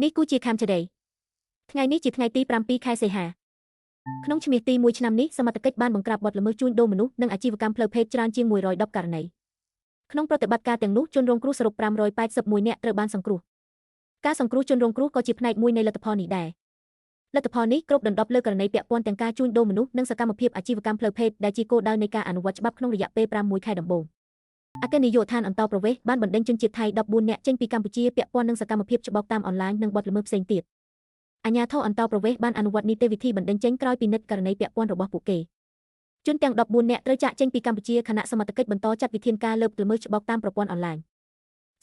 នេះគូជា Cam Today ថ្ងៃនេះជាថ្ងៃទី7 ខែសីហាក្នុងឆ្នាំទី1ឆ្នាំនេះសមត្ថកិច្ចបានបង្ក្រាបបទល្មើសជួញដូរមនុស្សនិងអាជីវកម្មផ្លូវភេទច្រើនជាង110ករណីក្នុងប្រតិបត្តិការទាំងនោះជនរងគ្រោះសរុប581នាក់ត្រូវបានសង្គ្រោះការសង្គ្រោះជនរងគ្រោះក៏ជាផ្នែកមួយនៃលទ្ធផលនេះដែរលទ្ធផលនេះគ្របដណ្ដប់លើករណីពាក់ព័ន្ធទាំងការជួញដូរមនុស្សនិងសកម្មភាពអាជីវកម្មផ្លូវភេទដែលជាគោលដៅនៃការអនុវត្តច្បាប់ក្នុងរយៈពេល6ខែដំបូងអគ្គនាយកដ្ឋានអន្តរប្រវេសន៍បានបណ្តេញជនជាតិថៃ14នាក់ចេញពីកម្ពុជាពាក់ព័ន្ធនឹងសកម្មភាពច្បោកតាមអនឡាញនិងបទល្មើសផ្សេងទៀតអាជ្ញាធរអន្តរប្រវេសន៍បានអនុវត្តនីតិវិធីបណ្តេញចេញក្រោយពិនិត្យករណីពាក់ព័ន្ធរបស់ពួកគេជនទាំង14នាក់ត្រូវចាកចេញពីកម្ពុជាខណៈសមត្ថកិច្ចបន្តចាត់វិធានការលើកល្មើសច្បោកតាមប្រព័ន្ធអនឡាញ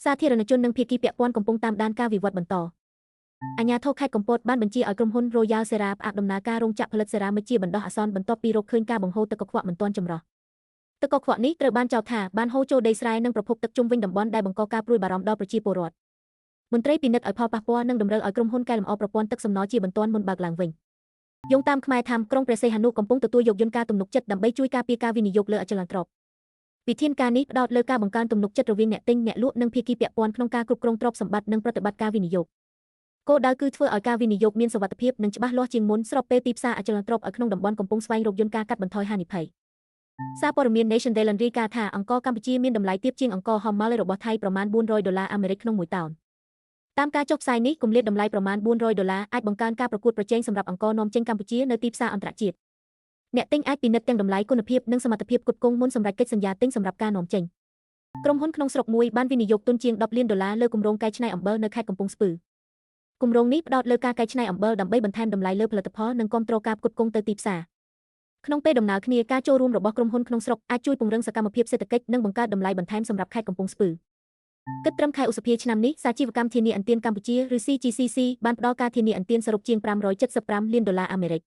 សាធារណជននិងភាគីពាក់ព័ន្ធកំពុងតាមដានការវិវត្តបន្តអាជ្ញាធរខេត្តកំពតបានបញ្ជាឲ្យក្រុមហ៊ុន Royal Sera ផ្អាកដំណើរការរោងចក្រផលិតសេរ៉ាមិចជាបណ្ដោះអាសន្នបន្ទាប់ពីរកឃើញការបង្ហូរទឹកកខ្វក់មិនទាន់ចម្រោះទឹកកខ្វក់នេះត្រូវបានចោទថាបានហូរចូលដីស្រែនិងប្រភពទឹកជុំវិញតំបន់ដែលបង្កការព្រួយបារម្ភដល់ប្រជាពលរដ្ឋមន្ត្រីពិនិត្យឲ្យផលប៉ះពាល់និងតម្រូវឲ្យក្រុមហ៊ុនកែលម្អប្រព័ន្ធទឹកសំណល់ជាបន្ទាន់មុនបើកឡើងវិញយោងតាមខ្មែរថាមក្រុងព្រះសីហនុកំពុងទទួលយកយន្តការទំនុកចិត្តដើម្បីជួយការពារការវិនិយោគលើអចលនទ្រព្យវិធានការនេះផ្ដោតលើការបង្កើនទំនុកចិត្តរវាងអ្នកទិញអ្នកលក់និងភាគីពាក់ព័ន្ធក្នុងការគ្រប់គ្រងទ្រព្យសម្បត្តិនិងប្រតិបត្តិការវិនិយោគគោលដៅគឺធ្វើឲ្យការវិនិយោគមានសុវត្ថិភាពនិងច្បាស់លាស់ជាងមុនស្របពេលទីផ្សារអចលនទ្រព្យឲ្យក្នុងតំបន់កំពុងស្វែងរកយន្តការកាត់បន្ថយហានិភ័យសារព័ត៌មាន Nation Daily រាយការណ៍ថាអង្ករកម្ពុជាមានតម្លៃទាបជាងអង្ករហម៉ាល់របស់ថៃប្រមាណ$400អាមេរិកក្នុងមួយតោនតាមការចុះផ្សាយនេះគម្លាតតម្លៃប្រមាណ$400អាចបង្កើនការប្រកួតប្រជែងសម្រាប់អង្ករនាំចេញកម្ពុជានៅទីផ្សារអន្តរជាតិអ្នកទិញអាចពិនិត្យទាំងតម្លៃគុណភាពនិងសមត្ថភាពផ្គត់ផ្គង់មុនសម្រេចកិច្ចសន្យាទិញសម្រាប់ការនាំចេញក្រុមហ៊ុនក្នុងស្រុកមួយបានវិនិយោគទុនជាង$10 លានលើគម្រោងកែច្នៃអំបិលនៅខេត្តកំពង់ស្ពឺគម្រោងនេះផ្ដោតលើការកែច្នៃអំបិលដើម្បីបន្ថែមតម្លៃលើផលិតផលនិងគាំទ្រការផ្គត់ផ្គង់ទៅទីផ្សារក្នុងពេលដំណើរគ្នាការចូលរួមរបស់ក្រុមហ៊ុនក្នុងស្រុកអាចជួយពង្រឹងសកម្មភាពសេដ្ឋកិច្ចនិងបង្កើតតម្លៃបន្ថែមសម្រាប់ខេត្តកំពង់ស្ពឺគិតត្រឹមខែឧសភាឆ្នាំនេះសាជីវកម្មធានាអន្តៀនកម្ពុជាឬ CGCC បានផ្ដល់ការធានាអន្តៀនសរុបជាង$575 លានអាមេរិក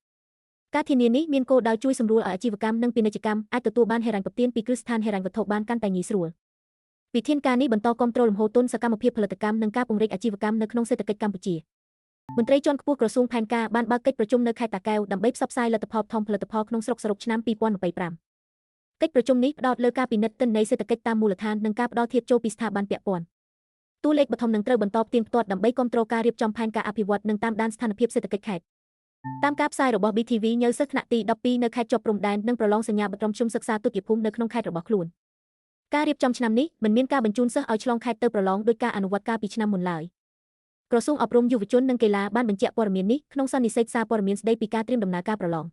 ការធានានេះមានគោលដៅជួយសម្រួលឲ្យអាជីវកម្មនិងពាណិជ្ជកម្មអាចទទួលបានហិរញ្ញប្បទានពីគ្រឹះស្ថានហិរញ្ញវត្ថុបានកាន់តែងាយស្រួលវិធានការនេះបន្តគាំទ្រលំហូរទុនសកម្មភាពផលិតកម្មនិងការពង្រីកអាជីវកម្មនៅក្នុងសេដ្ឋកិច្ចកម្ពុជាមន្ត្រីជាន់ខ្ពស់ក្រសួងផែនការបានបើកកិច្ចប្រជុំនៅខេត្តតាកែវដើម្បីផ្សព្វផ្សាយលទ្ធផលផលិតផលក្នុងស្រុកសរុបឆ្នាំ2025កិច្ចប្រជុំនេះផ្ដោតលើការពិនិត្យទិន្នន័យសេដ្ឋកិច្ចតាមមូលដ្ឋាននិងការផ្ដល់ធាតុចូលពីស្ថាប័នពាក់ព័ន្ធតួលេខបឋមនឹងត្រូវបន្តផ្ទៀងផ្ទាត់ដើម្បីគាំទ្រការរៀបចំផែនការអភិវឌ្ឍនិងតាមដានស្ថានភាពសេដ្ឋកិច្ចខេត្តតាមការផ្សាយរបស់ BTV ញើសិស្សថ្នាក់ទី12នៅខេត្តជាប់ព្រំដែននិងប្រឡងសញ្ញាបត្រមជុំសិក្សាទុតិយភូមិនៅក្នុងខេត្តរបស់ខ្លួនការរៀបចំឆ្នាំនេះមិនមានការបញ្ជូនសិស្សឲ្យឆ្លងខេត្តទៅប្រឡងដោយការអនុវត្តការពីឆ្នាំមុនឡើយក្រសួងអប់រំយុវជននិងកីឡាបានបញ្ជាក់ព័ត៌មាននេះក្នុងសន្និសីទសារព័ត៌មានស្ដីពីការត្រៀមដំណើរការប្រឡង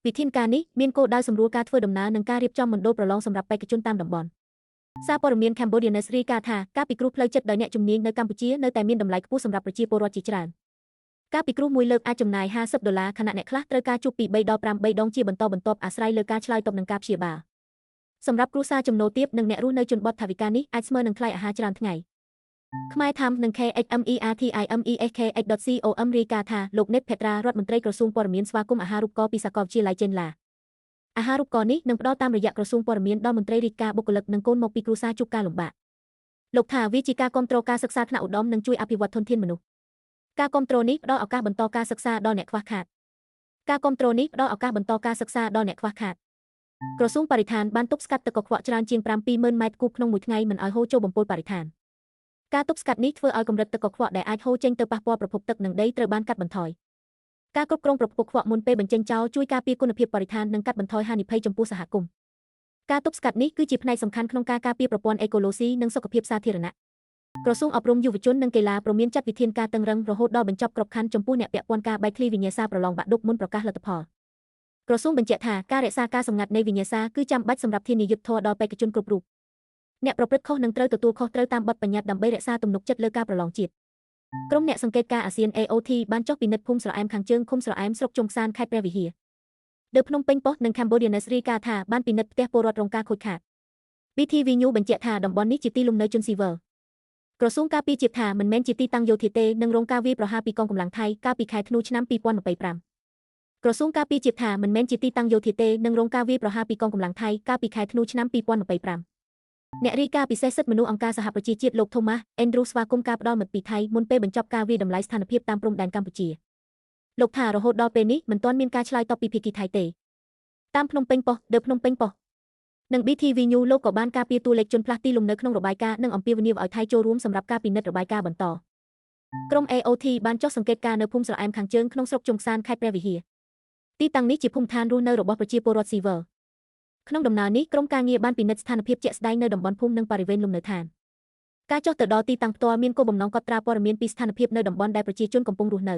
វិធានការនេះមានគោលដៅសម្រួលការធ្វើដំណើរនិងការរៀបចំមណ្ឌលប្រឡងសម្រាប់បេក្ខជនតាមតំបន់សារព័ត៌មាន Cambodia News រាយការណ៍ថាការពិគ្រោះផ្លូវចិត្តដោយអ្នកជំនាញនៅកម្ពុជានៅតែមានតម្លៃខ្ពស់សម្រាប់ប្រជាពលរដ្ឋជាច្រើនការពិគ្រោះមួយលើកអាចចំណាយ$50ខណៈអ្នកខ្លះត្រូវការជួបពី3ដល់8ដងជាបន្តបន្ទាប់អាស្រ័យលើការឆ្លើយតបនឹងការព្យាបាលសម្រាប់គ្រួសារចំណូលទាបនិងអ្នករស់នៅជនបទថវិកានេះអាចស្មើនឹងថ្លៃអាហារច្រើនថ្ងៃខ្មែរថាមនិង KHMERTIMESKH.com រាយការណ៍ថាលោក Ned Petra រដ្ឋមន្ត្រីក្រសួងព័ត៌មានស្វាគមន៍អាហារូបករណ៍ពីសាកលវិទ្យាល័យចេនឡាអាហារូបករណ៍នេះនឹងផ្ដល់តាមរយៈក្រសួងព័ត៌មានដល់មន្ត្រីរាជការបុគ្គលិកនិងកូនមកពីគ្រួសារជួបការលំបាកលោកថាវាជាការគាំទ្រការសិក្សាថ្នាក់ឧត្តមនិងជួយអភិវឌ្ឍធនធានមនុស្សការគាំទ្រនេះផ្ដល់ឱកាសបន្តការសិក្សាដល់អ្នកខ្វះខាតក្រសួងបរិស្ថានបានទប់ស្កាត់ទឹកកខ្វក់ច្រើនជាង70000ម៉ែត្រគូបក្នុងមួយថ្ងៃមិនឲ្យហូរចូលបំពុលបរិស្ថានការទប់ស្កាត់នេះធ្វើឲ្យកម្រិតទឹកកខ្វក់ដែលអាចហូរចេញទៅប៉ះពាល់ប្រភពទឹកនិងដីត្រូវបានកាត់បន្ថយការគ្រប់គ្រងប្រភពខ្វក់មុនពេលបញ្ចេញចោលជួយការពារគុណភាពបរិស្ថាននិងកាត់បន្ថយហានិភ័យចំពោះសហគមន៍ការទប់ស្កាត់នេះគឺជាផ្នែកសំខាន់ក្នុងការការពារប្រព័ន្ធអេកូឡូស៊ីនិងសុខភាពសាធារណៈក្រសួងអប់រំយុវជននិងកីឡាព្រមានចាត់វិធានការតឹងរ៉ឹងរហូតដល់បញ្ចប់គ្រប់ខណ្ឌចំពោះអ្នកពាក់ព័ន្ធការបែកធ្លាយវិញ្ញាសាប្រឡងបាក់ឌុបមុនប្រកាសលទ្ធផលក្រសួងបញ្ជាក់ថាការរក្សាការសម្ងាត់នៃវិញ្ញាសាគឺចាំបាច់សម្រាប់ធានាយុត្តិធម៌ដល់បេក្ខជនគ្រប់រូបអ្នកប្រព្រឹត្តខុសនឹងត្រូវទទួលខុសត្រូវតាមបទបញ្ញត្តិដើម្បីរក្សាទំនុកចិត្តលើការប្រឡងជាតិក្រុមអ្នកសង្កេតការអាស៊ាន AOT បានចុះពិនិត្យភូមិស្រអែមខាងជើងឃុំស្រអែមស្រុកជុំខ្សានខេត្តព្រះវិហារលើភ្នំពេញប៉ុស្តិ៍និង Cambodia News រាយការណ៍ថាបានពិនិត្យផ្ទះពលរដ្ឋរងការខូចខាត BTV News បញ្ជាក់ថាតំបន់នេះជាទីលំនៅជនស៊ីវិលក្រសួងការពារជាតិថាមិនមែនជាទីតាំងយោធាទេនិងរងការវាយប្រហារពីកងកម្លាំងថៃកាលពីខែធ្នូឆ្នាំ2025ក្រសួងការពារជាតិថាមិនមែនជាទីតាំងយោធាទេនិងរងការវាយប្រហារពីកងកម្លាំងថៃកាលពីខែធ្នូឆ្នាំ2025អ្នករាយការណ៍ពិសេសសិទ្ធិមនុស្សអង្គការសហប្រជាជាតិលោក Thomas Andrews ស្វាគមន៍ការផ្ដល់មិត្តពីថៃមុនពេលបញ្ចប់ការវាយតម្លៃស្ថានភាពតាមព្រំដែនកម្ពុជាលោកថារហូតដល់ពេលនេះមិនទាន់មានការឆ្លើយតបពីភាគីថៃទេតាមភ្នំពេញប៉ុស្តិ៍ភ្នំពេញប៉ុស្តិ៍និង BTV News លោកក៏បានការពារតួលេខជនផ្លាស់ទីលំនៅក្នុងរបាយការណ៍និងអំពាវនាវឲ្យថៃចូលរួមសម្រាប់ការពិនិត្យរបាយការណ៍បន្ត ក្រុម AOT បានចុះសង្កេតការណ៍នៅភូមិស្រែមខាងជើងក្នុងស្រុកជុំសានខេត្តព្រះវិហារទីតាំងនេះជាភូមិឋានរស់នៅរបស់ប្រជាពលរដ្ឋស៊ីវិលក្នុងដំណើរនេះក្រុមការងារបានពិនិត្យស្ថានភាពជាក់ស្ដែងនៅតំបន់ភូមិនិងបរិវេណលំនៅឋានការចុះទៅដល់ទីតាំងផ្ទាល់មានគោលបំណងកត់ត្រាព័ត៌មានពីស្ថានភាពនៅតំបន់ដែលប្រជាជនកំពុងរស់នៅ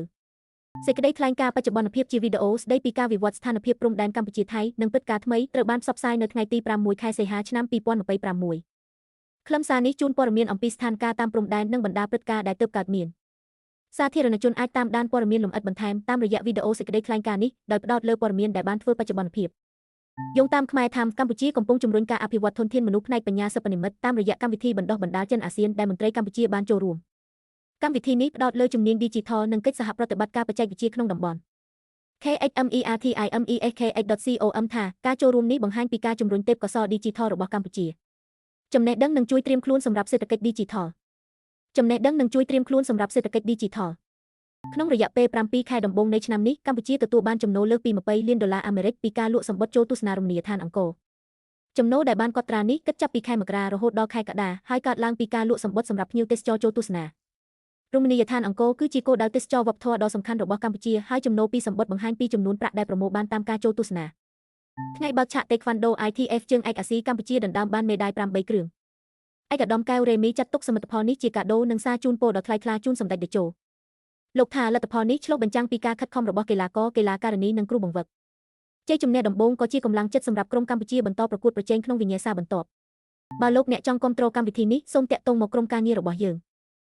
សេចក្តីថ្លែងការណ៍បច្ចុប្បន្នភាពជាវីដេអូស្តីពីការវិវត្តស្ថានភាពព្រំដែនកម្ពុជាថៃនិងព្រឹត្តិការណ៍ថ្មីត្រូវបានផ្សព្វផ្សាយនៅថ្ងៃទី6 ខែសីហាឆ្នាំ2026ខ្លឹមសារនេះជូនព័ត៌មានអំពីស្ថានភាពតាមព្រំដែននិងបណ្ដាព្រឹត្តិការណ៍ដែលទើបកើតមានសាធារណជនអាចតាមដានព័ត៌មានលម្អិតបន្ថែមតាមរយៈវីដេអូសេចក្តីថ្លែងការណ៍នេះដោយផ្ដោតលើព័ត៌មានដែលបានធ្វើបច្ចុប្បន្នភាពយោងតាមខ្មែរថាមកម្ពុជាកំពុងជំរុញការអភិវឌ្ឍធនធានមនុស្សផ្នែកបញ្ញាសិប្បនិម្មិតតាមរយៈកម្មវិធីបណ្ដុះបណ្ដាលចិនអាស៊ានដែលមន្ត្រីកម្ពុជាបានចូលរួមកម្មវិធីនេះផ្ដោតលើជំនាញ Digital និងកិច្ចសហប្រតិបត្តិការបច្ចេកវិទ្យាក្នុងតំបន់ KHMERTIMESKH.com ថាការចូលរួមនេះបង្ហាញពីការជំរុញទេពកោសល្យ Digital របស់កម្ពុជាចំណេះដឹងនឹងជួយត្រៀមខ្លួនសម្រាប់សេដ្ឋកិច្ច Digital ក្នុងរយៈពេល7 ខែដំបូងនៃឆ្នាំនេះកម្ពុជាទទួលបានចំណូលលើសពី$20 លានពីការលក់សំបុត្រចូលទស្សនារមណីយដ្ឋានអង្គរចំណូលដែលបានកត់ត្រានេះគិតចាប់ពីខែមករារហូតដល់ខែកក្កដាហើយកើតឡើងពីការលក់សំបុត្រសម្រាប់ភ្ញៀវទេសចរចូលទស្សនារមណីយដ្ឋានអង្គរគឺជាគោលដៅទេសចរវប្បធម៌ដ៏សំខាន់របស់កម្ពុជាហើយចំណូលពីសំបុត្របង្ហាញពីចំនួនប្រាក់ដែលប្រមូលបានតាមការចូលទស្សនាថ្ងៃបើកឆាក Taekwondo ITF ជើងឯកអាស៊ីកម្ពុជាដណ្ដើមបានមេដាយ8គ្រឿងឯកឧត្តមកែវរេមីចាត់ទុកសមិទ្ធផលនេះជាកាដូនិងសារជូនពរដ៏ថ្លៃថ្លាជូនសម្ដេចតេជោលោកថាលទ្ធផលនេះឆ្លុះបញ្ចាំងពីការខិតខំរបស់កីឡាករកីឡាការិនីនិងគ្រូបង្វឹកជ័យជំនះដំបូងក៏ជាកម្លាំងចិត្តសម្រាប់ក្រុមកម្ពុជាបន្តប្រកួតប្រជែងក្នុងវិញ្ញាសាបន្ទាប់បើលោកអ្នកចង់គាំទ្រកម្មវិធីនេះសូមតាក់ទងមកក្រុមការងាររបស់យើង